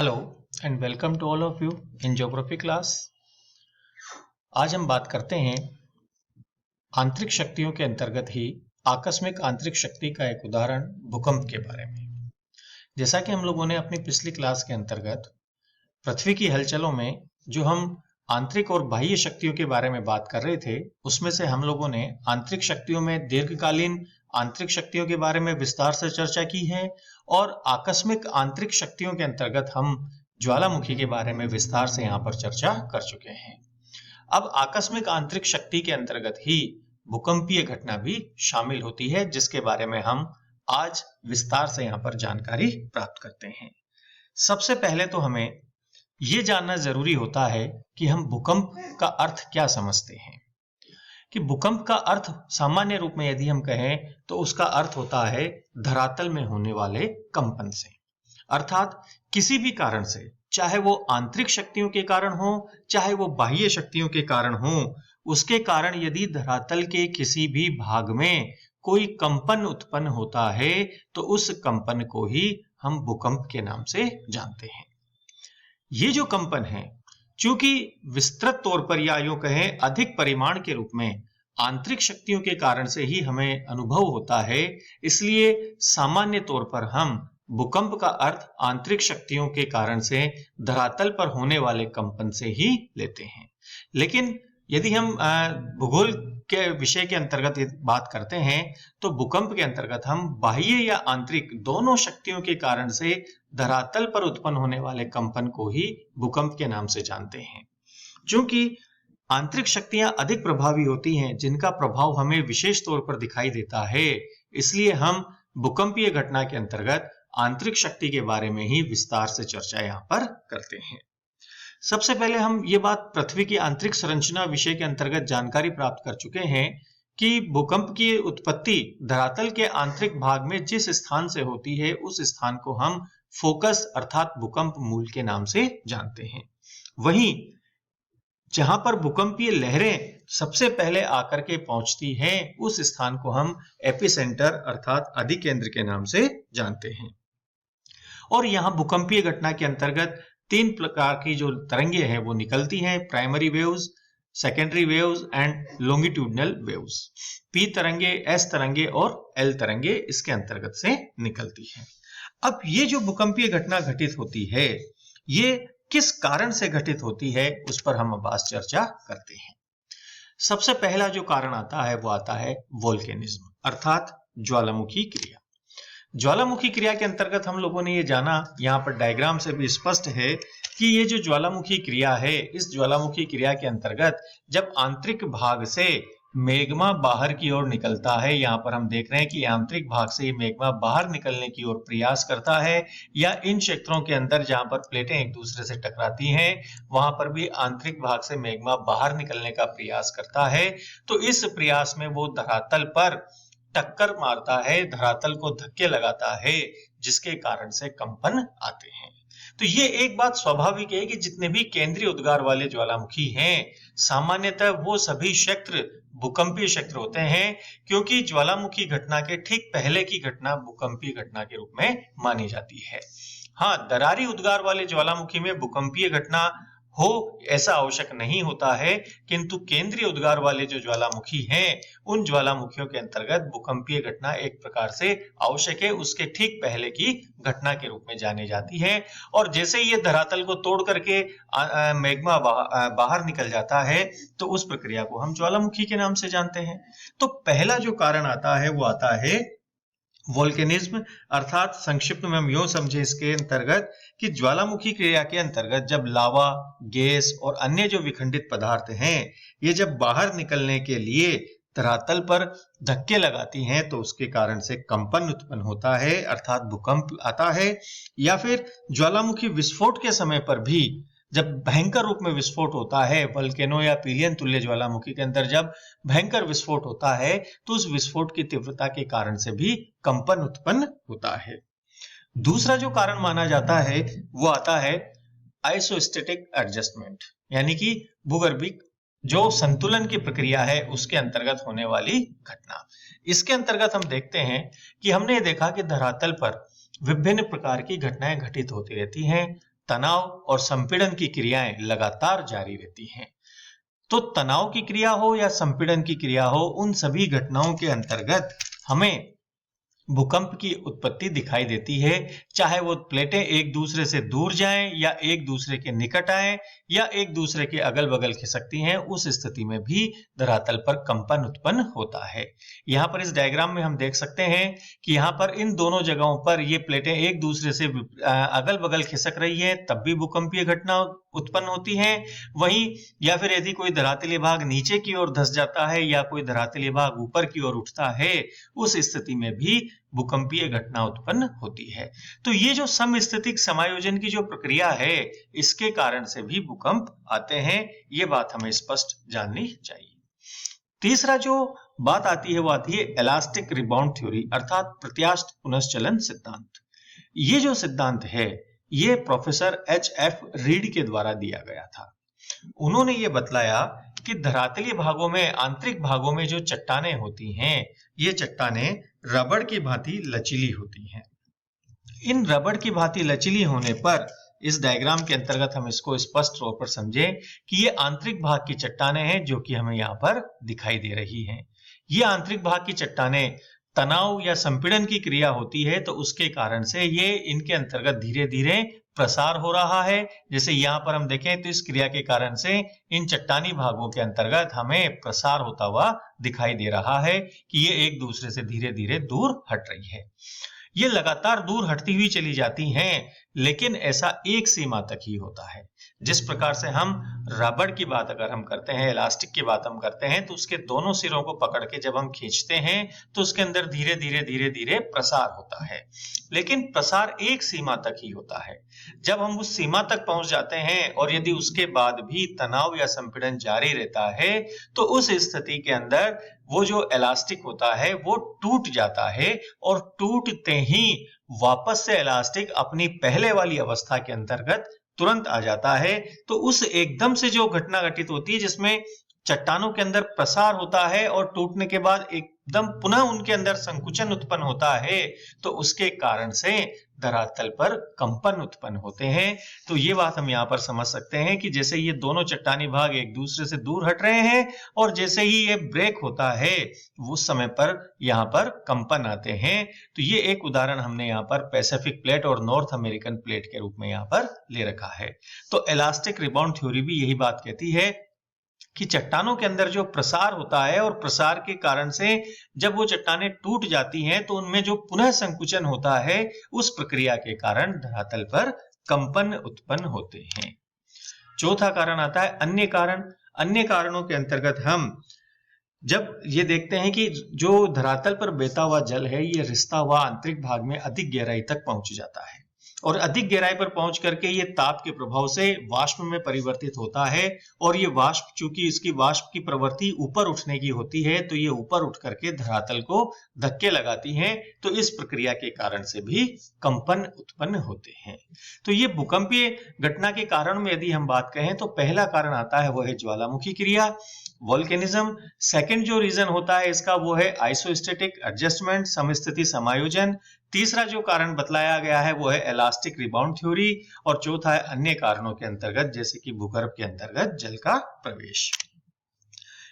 Hello and welcome to all of you in geography class. आज हम बात करते हैं आंतरिक शक्तियों के अंतर्गत ही आकस्मिक आंतरिक शक्ति का एक उदाहरण भूकंप के बारे में। जैसा कि हम लोगों ने अपनी पिछली क्लास के अंतर्गत पृथ्वी की हलचलों में जो हम आंतरिक और बाह्य शक्तियों के बारे में बात कर रहे थे, उसमें से हम लोगों ने आंतरिक शक्तियों में दीर्घकालीन आंतरिक शक्तियों के बारे में विस्तार से चर्चा की है और आकस्मिक आंतरिक शक्तियों के अंतर्गत हम ज्वालामुखी के बारे में विस्तार से यहाँ पर चर्चा कर चुके हैं। अब आकस्मिक आंतरिक शक्ति के अंतर्गत ही भूकंपीय घटना भी शामिल होती है, जिसके बारे में हम आज विस्तार से यहाँ पर जानकारी प्राप्त करते हैं। सबसे पहले तो हमें ये जानना जरूरी होता है कि हम भूकंप का अर्थ क्या समझते हैं। कि भूकंप का अर्थ सामान्य रूप में यदि हम कहें तो उसका अर्थ होता है धरातल में होने वाले कंपन से, अर्थात किसी भी कारण से, चाहे वो आंतरिक शक्तियों के कारण हो चाहे वो बाह्य शक्तियों के कारण हो, उसके कारण यदि धरातल के किसी भी भाग में कोई कंपन उत्पन्न होता है तो उस कंपन को ही हम भूकंप के नाम से जानते हैं। ये जो कंपन है, चूंकि विस्तृत तौर पर या यूं कहें अधिक परिमाण के रूप में आंतरिक शक्तियों के कारण से ही हमें अनुभव होता है, इसलिए सामान्य तौर पर हम भूकंप का अर्थ आंतरिक शक्तियों के कारण से धरातल पर होने वाले कंपन से ही लेते हैं। लेकिन यदि हम भूगोल के विषय के अंतर्गत बात करते हैं तो भूकंप के अंतर्गत हम बाह्य या आंतरिक दोनों शक्तियों के कारण से धरातल पर उत्पन्न होने वाले कंपन को ही भूकंप के नाम से जानते हैं। क्योंकि आंतरिक शक्तियां अधिक प्रभावी होती हैं, जिनका प्रभाव हमें विशेष तौर पर दिखाई देता है, इसलिए हम भूकंपीय घटना के अंतर्गत आंतरिक शक्ति के बारे में ही विस्तार से चर्चा यहाँ पर करते हैं। सबसे पहले हम ये बात पृथ्वी की आंतरिक संरचना विषय के अंतर्गत जानकारी प्राप्त कर चुके हैं कि भूकंप की उत्पत्ति धरातल के आंतरिक भाग में जिस स्थान से होती है उस स्थान को हम फोकस अर्थात भूकंप मूल के नाम से जानते हैं। वहीं जहां पर भूकंपीय लहरें सबसे पहले आकर के पहुंचती हैं उस स्थान को हम एपिसेंटर अर्थात अधिकेंद्र के नाम से जानते हैं। और यहां भूकंपीय घटना के अंतर्गत तीन प्रकार की जो तरंगे हैं वो निकलती हैं, primary waves, secondary waves and longitudinal waves. P तरंगे, एस तरंगे और एल तरंगे इसके अंतर्गत से निकलती हैं। अब ये जो भूकंपीय घटना घटित होती है, ये किस कारण से घटित होती है उस पर हम अब आज चर्चा करते हैं। सबसे पहला जो कारण आता है वो आता है वोल्केनिज्म अर्थात ज्वालामुखी क्रिया। ज्वालामुखी क्रिया के अंतर्गत हम लोगों ने ये जाना, यहाँ पर डायग्राम से भी स्पष्ट है कि ये जो ज्वालामुखी क्रिया है, इस ज्वालामुखी क्रिया के अंतर्गत जब आंतरिक भाग से मैग्मा बाहर की ओर निकलता है, यहाँ पर हम देख रहे हैं कि आंतरिक भाग से ये मैग्मा बाहर निकलने की ओर प्रयास करता है, या इन क्षेत्रों के अंदर जहां पर प्लेटें एक दूसरे से टकराती हैं वहां पर भी आंतरिक भाग से मैग्मा बाहर निकलने का प्रयास करता है, तो इस प्रयास में वो धरातल पर टक्कर मारता है, धरातल को धक्के लगाता है, जिसके कारण से कंपन आते हैं। तो ये एक बात स्वाभाविक है कि जितने भी केंद्रीय उद्गार वाले ज्वालामुखी हैं, सामान्यतः वो सभी क्षेत्र भूकंपीय क्षेत्र होते हैं, क्योंकि ज्वालामुखी घटना के ठीक पहले की घटना भूकंपीय घटना के रूप में मानी जाती है। हाँ, दरारी उद्गार वाले ज्वालामुखी में भूकंपीय घटना हो ऐसा आवश्यक नहीं होता है, किंतु केंद्रीय उद्गार वाले जो ज्वालामुखी हैं उन ज्वालामुखियों के अंतर्गत भूकंपीय घटना एक प्रकार से आवश्यक है, उसके ठीक पहले की घटना के रूप में जानी जाती है। और जैसे ये धरातल को तोड़ करके मैग्मा बाहर निकल जाता है तो उस प्रक्रिया को हम ज्वालामुखी के नाम से जानते हैं। तो पहला जो कारण आता है वो आता है वोल्केनिज्म अर्थात संक्षिप्त में हम यूं समझे इसके अंतर्गत कि ज्वालामुखी क्रिया के अंतर्गत जब लावा, गैस और अन्य जो विखंडित पदार्थ हैं, ये जब बाहर निकलने के लिए धरातल पर धक्के लगाती हैं तो उसके कारण से कंपन उत्पन्न होता है अर्थात भूकंप आता है। या फिर ज्वालामुखी विस्फोट के समय पर भी जब भयंकर रूप में विस्फोट होता है, वल्केनो या पीलियन तुल्य ज्वालामुखी के अंदर जब भयंकर विस्फोट होता है तो उस विस्फोट की तीव्रता के कारण से भी कंपन उत्पन्न होता है। दूसरा जो कारण माना जाता है वो आता है आइसोस्टेटिक एडजस्टमेंट, यानी कि भूगर्भिक जो संतुलन की प्रक्रिया है उसके अंतर्गत होने वाली घटना। इसके अंतर्गत हम देखते हैं कि हमने देखा कि धरातल पर विभिन्न प्रकार की घटनाएं घटित होती रहती हैं, तनाव और संपीड़न की क्रियाएं लगातार जारी रहती हैं। तो तनाव की क्रिया हो या संपीड़न की क्रिया हो, उन सभी घटनाओं के अंतर्गत हमें भूकंप की उत्पत्ति दिखाई देती है, चाहे वो प्लेटें एक दूसरे से दूर जाएं या एक दूसरे के निकट आएं या एक दूसरे के अगल बगल खिसकती हैं, उस स्थिति में भी धरातल पर कंपन उत्पन्न होता है। यहाँ पर इस डायग्राम में हम देख सकते हैं कि यहाँ पर इन दोनों जगहों पर ये प्लेटें एक दूसरे से अगल बगल खिसक रही है, तब भी भूकंपीय घटना उत्पन्न होती है। वहीं या फिर यदि कोई धरातलीय भाग नीचे की ओर धंस जाता है या कोई धरातलीय भाग ऊपर की ओर उठता है, उस स्थिति में भी भूकंपीय घटना उत्पन्न होती है। तो ये जो समस्थितिक समायोजन की जो प्रक्रिया है, इसके कारण से भी भूकंप आते हैं, ये बात हमें स्पष्ट जाननी चाहिए। तीसरा जो बात आती है वो आती है इलास्टिक रिबाउंड थ्योरी अर्थात प्रत्यास्थ पुनश्चलन सिद्धांत। ये जो सिद्धांत है ये प्रोफेसर H.F. रीड के द्वारा दिया गया था। उन्होंने ये बतलाया कि धरातलीय भागों में, आंतरिक भागों में जो चट्टानें होती हैं, ये चट्टानें रबड़ की भांति लचीली होती हैं। इन रबड़ की भांति लचीली होने पर इस डायग्राम के अंतर्गत हम इसको स्पष्ट तौर पर समझें कि ये आंतरिक भाग की चट्टानें हैं जो कि हमें यहाँ पर दिखाई दे रही हैं। ये आंतरिक भाग की चट्टानें तनाव या संपीड़न की क्रिया होती है, तो उसके कारण से ये इनके अंतर्गत धीरे धीरे प्रसार हो रहा है। जैसे यहाँ पर हम देखें तो इस क्रिया के कारण से इन चट्टानी भागों के अंतर्गत हमें प्रसार होता हुआ दिखाई दे रहा है कि ये एक दूसरे से धीरे धीरे दूर हट रही है। ये लगातार दूर हटती हुई चली जाती हैं, लेकिन ऐसा एक सीमा तक ही होता है। जिस प्रकार से हम रबड़ की बात अगर हम करते हैं, इलास्टिक की बात हम करते हैं, तो उसके दोनों सिरों को पकड़ के जब हम खींचते हैं तो उसके अंदर धीरे धीरे प्रसार होता है, लेकिन प्रसार एक सीमा तक ही होता है। जब हम उस सीमा तक पहुंच जाते हैं और यदि उसके बाद भी तनाव या संपीड़न जारी रहता है, तो उस स्थिति के अंदर वो जो इलास्टिक होता है वो टूट जाता है और टूटते ही वापस से इलास्टिक अपनी पहले वाली अवस्था के अंतर्गत तुरंत आ जाता है। तो उस एकदम से जो घटना घटित होती है जिसमें चट्टानों के अंदर प्रसार होता है और टूटने के बाद एकदम पुनः उनके अंदर संकुचन उत्पन्न होता है, तो उसके कारण से धरातल पर कंपन उत्पन्न होते हैं। तो ये बात हम यहाँ पर समझ सकते हैं कि जैसे ये दोनों चट्टानी भाग एक दूसरे से दूर हट रहे हैं और जैसे ही ये ब्रेक होता है उस समय पर यहाँ पर कंपन आते हैं। तो ये एक उदाहरण हमने यहाँ पर पैसिफिक प्लेट और नॉर्थ अमेरिकन प्लेट के रूप में यहाँ पर ले रखा है। तो इलास्टिक रिबाउंड थ्योरी भी यही बात कहती है कि चट्टानों के अंदर जो प्रसार होता है और प्रसार के कारण से जब वो चट्टानें टूट जाती हैं तो उनमें जो पुनः संकुचन होता है, उस प्रक्रिया के कारण धरातल पर कंपन उत्पन्न होते हैं। चौथा कारण आता है अन्य कारण। अन्य कारणों के अंतर्गत हम जब ये देखते हैं कि जो धरातल पर बहता हुआ जल है ये रिसता हुआ आंतरिक भाग में अधिक गहराई तक पहुंच जाता है और अधिक गहराई पर पहुंच करके ये ताप के प्रभाव से वाष्प में परिवर्तित होता है और ये वाष्प, चूंकि इसकी वाष्प की प्रवृत्ति ऊपर उठने की होती है, तो ये ऊपर उठ करके धरातल को धक्के लगाती हैं। तो इस प्रक्रिया के कारण से भी कंपन उत्पन्न होते हैं। तो ये भूकंपीय घटना के कारण में यदि हम बात करें तो पहला कारण आता है वो है ज्वालामुखी क्रिया, वोल्केनिज्म। सेकंड जो रीजन होता है इसका वो है आइसोस्टेटिक एडजस्टमेंट, समस्थिति समायोजन। तीसरा जो कारण बतलाया गया है वो है इलास्टिक रिबाउंड थ्योरी और चौथा है अन्य कारणों के अंतर्गत जैसे कि भूगर्भ के अंतर्गत जल का प्रवेश।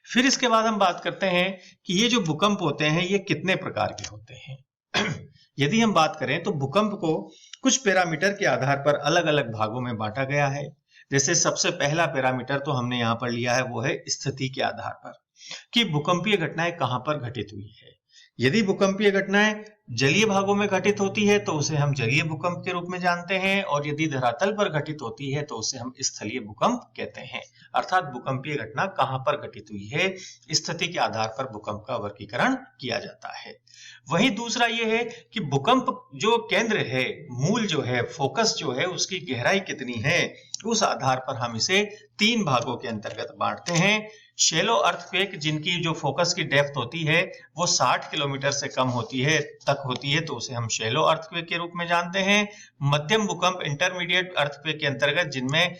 फिर इसके बाद हम बात करते हैं कि ये जो भूकंप होते हैं ये कितने प्रकार के होते हैं। यदि हम बात करें तो भूकंप को कुछ पैरामीटर के आधार पर अलग अलग भागों में बांटा गया है। जैसे सबसे पहला पैरामीटर तो हमने यहाँ पर लिया है वो है स्थिति के आधार पर कि भूकंपीय घटनाएं कहां पर घटित हुई है। यदि भूकंपीय घटनाएं जलीय भागों में घटित होती है तो उसे हम जलीय भूकंप के रूप में जानते हैं और यदि धरातल पर घटित होती है तो उसे हम स्थलीय भूकंप कहते हैं। अर्थात भूकंपीय घटना कहां पर घटित हुई है, स्थिति के आधार पर भूकंप का वर्गीकरण किया जाता है। वहीं दूसरा ये है कि भूकंप जो केंद्र है, मूल जो है, फोकस जो है, उसकी गहराई कितनी है, उस आधार पर हम इसे तीन भागों के अंतर्गत बांटते हैं। शैलो अर्थक्वेक जिनकी जो फोकस की डेप्थ होती है वो 60 किलोमीटर से कम होती है तो उसे हम शैलो अर्थक्वेक के रूप में जानते हैं। मध्यम भूकंप इंटरमीडिएट अर्थक्वेक के अंतर्गत जिनमें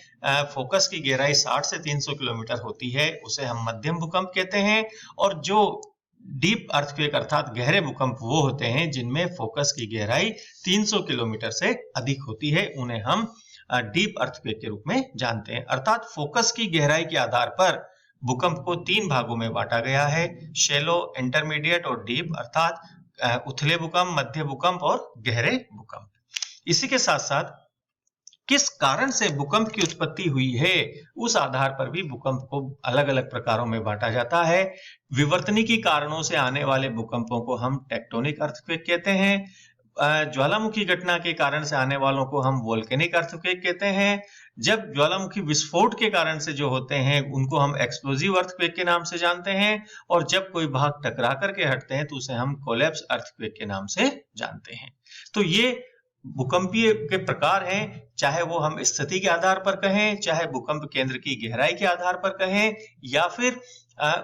फोकस की गहराई 60 से 300 किलोमीटर होती है उसे हम मध्यम भूकंप कहते हैं। और जो डीप अर्थक्वेक अर्थात गहरे भूकंप वो होते हैं जिनमें फोकस की गहराई 300 किलोमीटर से अधिक होती है, उन्हें हम डीप अर्थक्वेक के रूप में जानते हैं। अर्थात फोकस की गहराई के आधार पर भूकंप को 3 भागों में बांटा गया है, शैलो, इंटरमीडिएट और डीप, अर्थात उथले भूकंप, मध्य भूकंप और गहरे भूकंप। इसी के साथ साथ किस कारण से भूकंप की उत्पत्ति हुई है, उस आधार पर भी भूकंप को अलग अलग प्रकारों में बांटा जाता है। विवर्तनिकी कारणों से आने वाले भूकंपों को हम टेक्टोनिक अर्थक्वेक कहते हैं। ज्वालामुखी घटना के कारण से आने वालों को हम वोल्केनिक अर्थक्वेक कहते हैं। जब ज्वालामुखी विस्फोट के कारण से जो होते हैं उनको हम एक्सप्लोजिव अर्थक्वेक के नाम से जानते हैं, और जब कोई भाग टकरा करके हटते हैं तो उसे हम कोलैप्स अर्थक्वेक के नाम से जानते हैं। तो ये भूकंपीय के प्रकार हैं, चाहे वो हम स्थिति के आधार पर कहें, चाहे भूकंप केंद्र की गहराई के आधार पर कहें, या फिर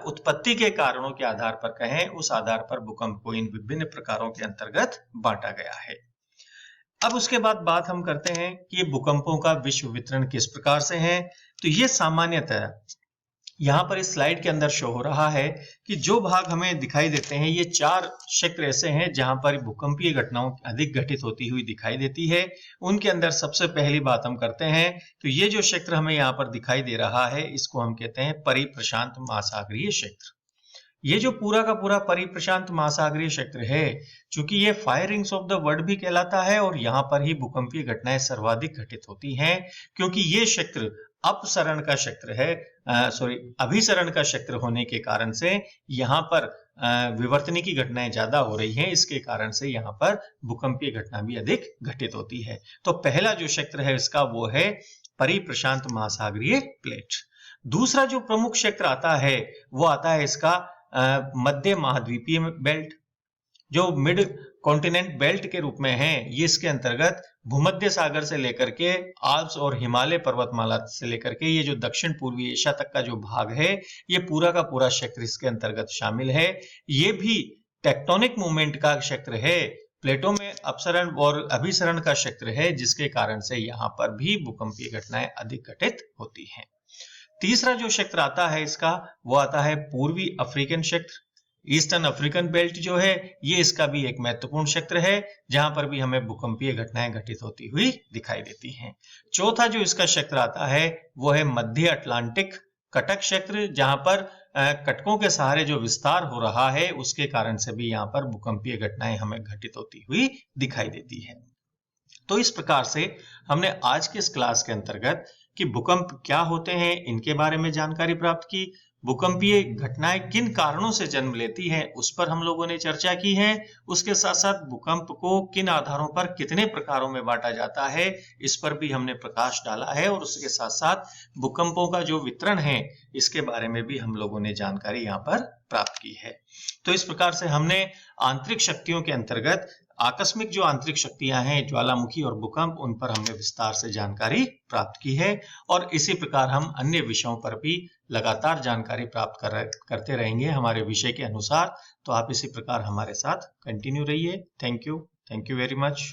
उत्पत्ति के कारणों के आधार पर कहें, उस आधार पर भूकंप को इन विभिन्न प्रकारों के अंतर्गत बांटा गया है। अब उसके बाद बात हम करते हैं कि ये भूकंपों का विश्व वितरण किस प्रकार से है। तो ये सामान्यतः यहाँ पर इस स्लाइड के अंदर शो हो रहा है कि जो भाग हमें दिखाई देते हैं, ये 4 क्षेत्र ऐसे हैं जहां पर भूकंपीय घटनाओं अधिक घटित होती हुई दिखाई देती है। उनके अंदर सबसे पहली बात हम करते हैं, तो ये जो क्षेत्र हमें यहाँ पर दिखाई दे रहा है, इसको हम कहते हैं परिप्रशांत महासागरीय क्षेत्र। ये जो पूरा का पूरा परिप्रशांत महासागरीय क्षेत्र है, चूंकि ये 5 रिंग्स ऑफ द वर्ल्ड भी कहलाता है और यहाँ पर ही भूकंपीय घटनाएं सर्वाधिक घटित होती हैं, क्योंकि ये क्षेत्र अपसरण का क्षेत्र है, अभिसरण का क्षेत्र होने के कारण से यहाँ पर विवर्तनिकी घटनाएं ज्यादा हो रही हैं। इसके कारण से यहाँ पर भूकंपीय घटना भी अधिक घटित होती है। तो पहला जो क्षेत्र है इसका वो है परिप्रशांत महासागरीय प्लेट। दूसरा जो प्रमुख क्षेत्र आता है वो आता है इसका मध्य महाद्वीपीय बेल्ट, जो मिड कॉन्टिनेंट बेल्ट के रूप में है। ये इसके अंतर्गत भूमध्य सागर से लेकर के आल्प्स और हिमालय पर्वतमाला से लेकर के ये जो दक्षिण पूर्वी एशिया तक का जो भाग है, ये पूरा का पूरा क्षेत्र इसके अंतर्गत शामिल है। ये भी टेक्टोनिक मूवमेंट का क्षेत्र है, प्लेटों में अपसरण और अभिसरण का क्षेत्र है, जिसके कारण से यहाँ पर भी भूकंपीय घटनाएं अधिक घटित होती हैं। तीसरा जो क्षेत्र आता है इसका वो आता है पूर्वी अफ्रीकन क्षेत्र। ईस्टर्न अफ्रीकन बेल्ट जो है ये इसका भी एक महत्वपूर्ण क्षेत्र है, जहां पर भी हमें भूकंपीय घटनाएं घटित होती हुई दिखाई देती हैं। चौथा जो इसका क्षेत्र आता है वो है मध्य अटलांटिक कटक क्षेत्र, जहां पर कटकों के सहारे जो विस्तार हो रहा है उसके कारण से भी यहाँ पर भूकंपीय घटनाएं हमें घटित होती हुई दिखाई देती है। तो इस प्रकार से हमने आज के इस क्लास के अंतर्गत कि भूकंप क्या होते हैं इनके बारे में जानकारी प्राप्त की, भूकंपीय घटनाएं किन कारणों से जन्म लेती हैं उस पर हम लोगों ने चर्चा की है। उसके साथ साथ भूकंप को किन आधारों पर कितने प्रकारों में बांटा जाता है इस पर भी हमने प्रकाश डाला है, और उसके साथ साथ भूकंपों का जो वितरण है इसके बारे में भी हम लोगों ने जानकारी यहाँ पर प्राप्त की है। तो इस प्रकार से हमने आंतरिक शक्तियों के अंतर्गत आकस्मिक जो आंतरिक शक्तियां हैं, ज्वालामुखी और भूकंप, उन पर हमने विस्तार से जानकारी प्राप्त की है, और इसी प्रकार हम अन्य विषयों पर भी लगातार जानकारी प्राप्त करते रहेंगे हमारे विषय के अनुसार। तो आप इसी प्रकार हमारे साथ कंटिन्यू रहिए। Thank you very much.